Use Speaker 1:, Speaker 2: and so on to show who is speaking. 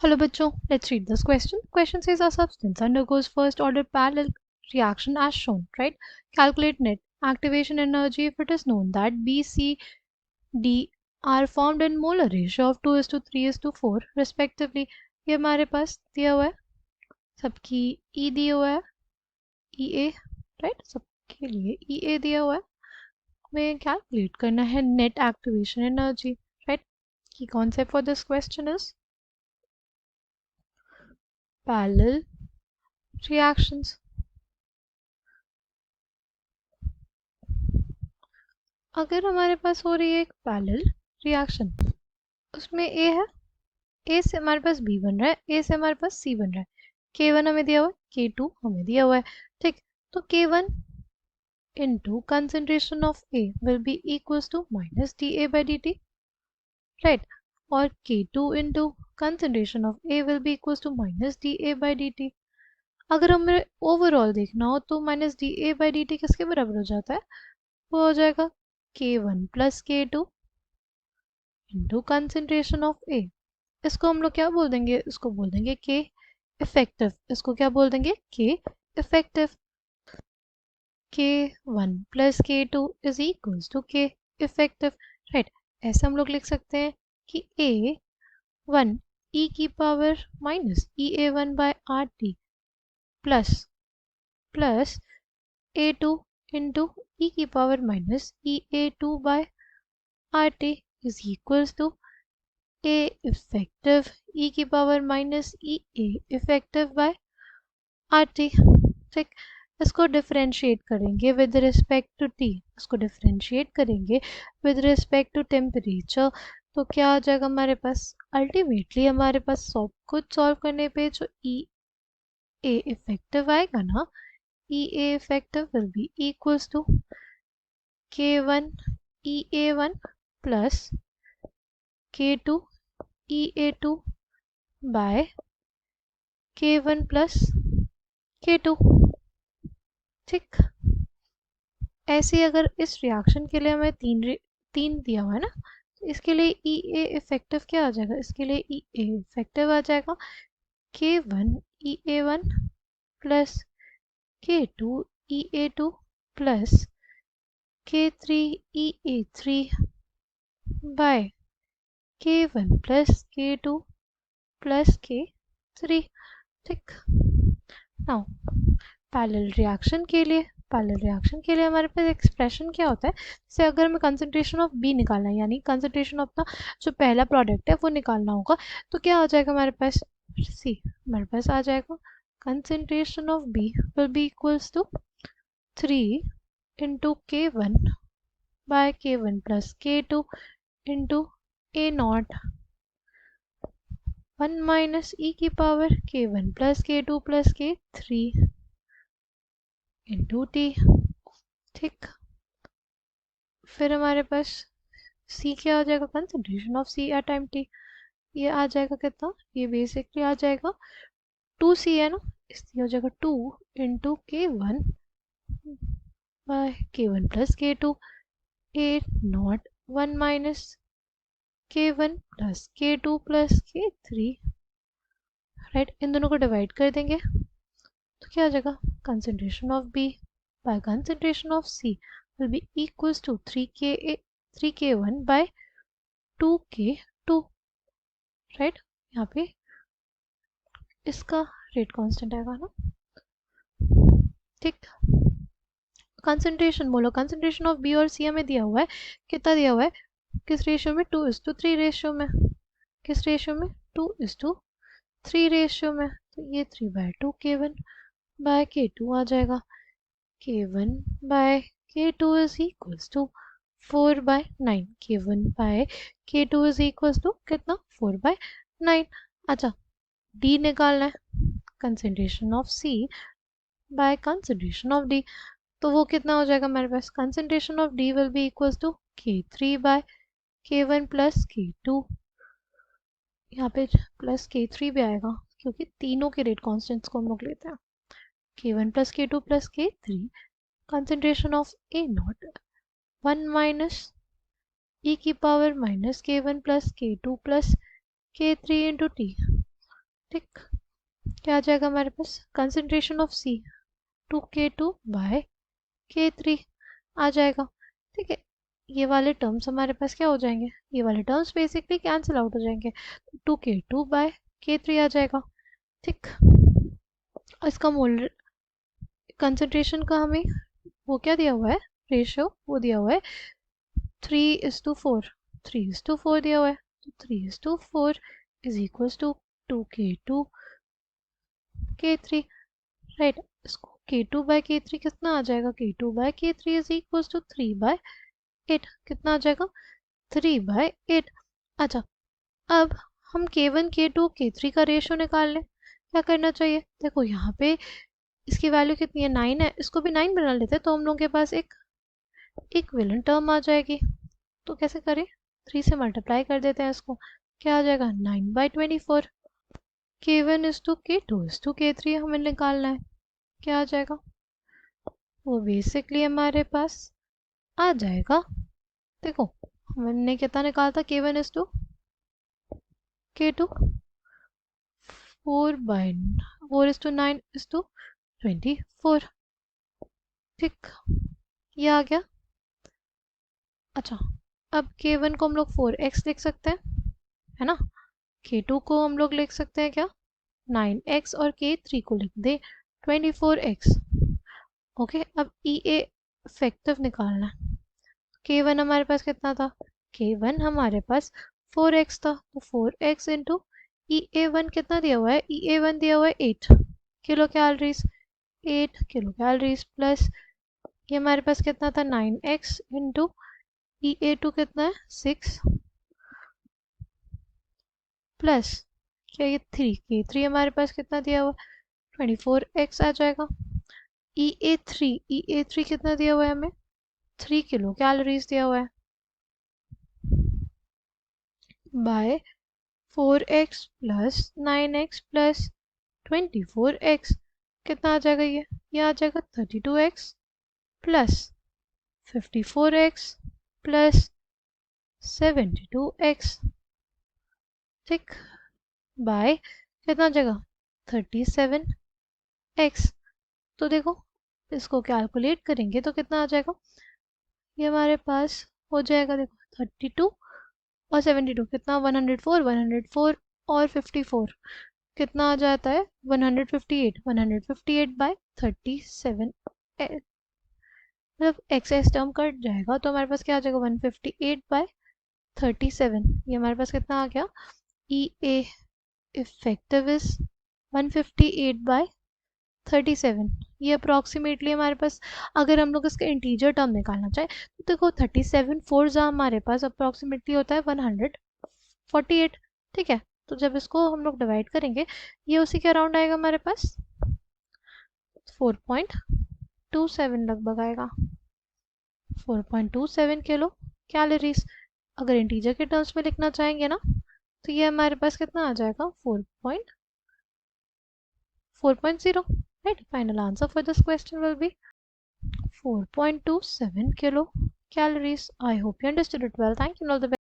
Speaker 1: Hello बच्चों, let's read this question. Question says a substance undergoes first order parallel reaction as shown, right? Calculate net activation energy if it is known that B, C, D are formed in molar ratio of 2:3:4 respectively. ये हमारे पास दिया हुआ है, सबकी E दिया हुआ है, EA, right? सबके लिए EA दिया हुआ है. हमें कैलकुलेट करना है net activation energy, right? Key concept for this question is parallel reactions. अगर हमारे पास हो रही है एक पैरेलल रिएक्शन, उसमें ए है, ए से हमारे पास बी बन रहा है, ए से हमारे पास सी बन रहा है, K1 हमें दिया हुआ है, K2 हमें दिया हुआ है. ठीक, तो K1 into concentration of A will be equals to minus dA by dt, right? और K2 into concentration of A will be equals to minus dA by dt. अगर हमें ओवरऑल देखना हो तो माइनस dA by dt किसके बराबर हो जाता है? वो हो जाएगा K1 plus K2 into concentration of A. इसको हम लोग क्या बोल देंगे? इसको बोल देंगे के इफेक्टिव. इसको क्या बोल देंगे? K effective. K1 plus K2 is equals to K effective, right? ऐसे हम लोग लिख सकते हैं कि A1 e की power minus EA1 by RT plus A2 into e की power minus EA2 by RT is equals to A effective e की power minus EA effective by RT. ठीक, इसको डिफरेंशिएट करेंगे विद रिस्पेक्ट टू T, इसको differentiate करेंगे with respect to temperature. तो क्या आ जाएगा हमारे पास? अल्टीमेटली हमारे पास सब कुछ सॉल्व करने पे जो EA effective आएगा ना, EA effective will be equals to K1 EA1 plus K2 EA2 by K1 plus K2. ठीक, ऐसे अगर इस रिएक्शन के लिए हमें तीन दिया हुआ है ना, तो इसके लिए EA इफेक्टिव क्या आ जाएगा? इसके लिए EA इफेक्टिव आ जाएगा K1 EA1 plus K2 EA2 plus K3 EA3 by K1 plus K2 plus K3. ठीक, नाउ पैरेलल रिएक्शन के लिए हमारे पास एक्सप्रेशन क्या होता है? जैसे अगर हमें कंसंट्रेशन ऑफ बी निकालना है, यानी कंसंट्रेशन ऑफ द जो पहला प्रोडक्ट है वो निकालना होगा, तो क्या आ जाएगा हमारे पास? सी, हमारे पास आ जाएगा concentration of B will be equals to 3 into K1 by K1 plus K2 into A not 1 minus e की power K1 plus K2 plus K3 into t. ठीक, फिर हमारे पास C क्या आ जाएगा? Concentration of C at time T. ये आ जाएगा कितना? ये बेसिकली आ जाएगा 2C है ना, इसलिए हो जाएगा 2 into K1 by K1 plus K2 A not 1 minus K1 plus K2 plus K3, right? इन दोनों को डिवाइड कर देंगे तो क्या आ जाएगा? Concentration of B by concentration of C will be equals to 3K1 by 2K2, right? यहाँ पे इसका रेट कांस्टेंट आएगा ना. ठीक, कंसंट्रेशन बोलो, कंसंट्रेशन ऑफ बी और सी हमें दिया हुआ है, कितना दिया हुआ है? किस रेशियो में? 2:3 रेशियो में. किस रेशियो में? 2:3 रेशियो में. तो ये 3/2 K1 बाय K2 आ जाएगा. K1 by K2 is equals to 4/9. K1 by K2 is equals to कितना? 4/9. अच्छा, D निकालना है, concentration of C by concentration of D. तो वो कितना हो जाएगा हमारे पास? concentration of D will be equals to K3 by K1 plus K2. यहाँ पे प्लस K3 भी आएगा क्योंकि तीनों के रेट कॉन्स्टेंट्स को हम लोग लेते हैं. K1 plus K2 plus K3, concentration of A naught 1 minus e की power minus K1 plus K2 plus K3 into T. ठीक, क्या आ जाएगा हमारे पास, कंसंट्रेशन ऑफ सी 2K2/K3 आ जाएगा। ठीक है, ये वाले टर्म्स हमारे पास क्या हो जाएंगे, ये वाले टर्म्स बेसिकली कैंसिल आउट हो जाएंगे, 2K2/K3 आ जाएगा। ठीक, इसका मोल कंसंट्रेशन का हमें वो क्या दिया हुआ है, रेशियो वो दिया हुआ है 3:4, 3:4 दिया हुआ है, तो 3:4 is equals to 2K2/K3, right. इसको K2/K3 कितना आ जाएगा, K2/K3 इज इक्वल्स टू 3/8, कितना आ जाएगा 3/8। अच्छा, अब हम K1 K2 K3 का रेशियो निकाल लें। क्या करना चाहिए, देखो यहाँ पे इसकी वैल्यू कितनी है, 9 है, इसको भी 9 बना लेते हैं तो हम लोगों के पास एक इक्विवेलेंट टर्म आ जाएगी। तो कैसे करें, 3 से मल्टीप्लाई कर देते हैं इसको, क्या आ जाएगा 9/24। K1 is to K2 is to K3 हमें निकालना है, क्या आ जाएगा, वो बेसिकली हमारे पास आ जाएगा, देखो हमने कितना निकाला था, K1 is to K2, 4 is to 9 is to 24। ठीक, ये आ गया। अच्छा, अब K1 को हम लोग 4x लिख सकते हैं, है ना, K2 को हम लोग लिख सकते हैं क्या 9x, और K3 को लिख दे 24x। ओके, अब EA इफेक्टिव निकालना है। K1 हमारे पास कितना था, K1 हमारे पास 4x था, तो 4x इंटू EA1 कितना दिया हुआ है, EA1 दिया हुआ है 8 kilo calories, 8 kilo calories plus ये हमारे पास कितना था 9x इंटू EA2 कितना है 6 प्लस क्या ये 3, K3 हमारे पास कितना दिया हुआ 24x आ जाएगा। EA3 कितना दिया हुआ है हमें 3 किलो कैलोरीज दिया हुआ है, bye 4x plus 9x plus 24x कितना आ जाएगा, ये आ जाएगा 32x plus 54x plus 72x। ठीक, बाय कितना आ जाएगा 37x। तो देखो इसको कैलकुलेट करेंगे तो कितना आ जाएगा, ये हमारे पास हो जाएगा, देखो 32 और 72 कितना 104, 104 और 54 कितना आ जाता है 158, 158/37, मतलब एक्सेस टर्म कट जाएगा तो हमारे पास क्या आ जाएगा 158/37। ये हमारे पास कितना आ गया, EA इफेक्टिव इज 158/37। ये अप्रॉक्सीमेटली हमारे पास, अगर हम लोग इसका इंटीजर टर्म निकालना चाहे तो देखो 37 4 हमारे पास अप्रॉक्सीमेटली होता है 148। ठीक है, तो जब इसको हम लोग डिवाइड करेंगे ये उसी के अराउंड आएगा हमारे पास 4.27 लगभग आएगा, 4.27 किलो कैलोरीज। अगर इंटीजर के टर्म्स में लिखना चाहेंगे ना तो ये हमारे पास कितना आ जाएगा 4.0, right? Final answer for this question will be 4.27 kilo calories. I hope you understood it well. Thank you and all the best.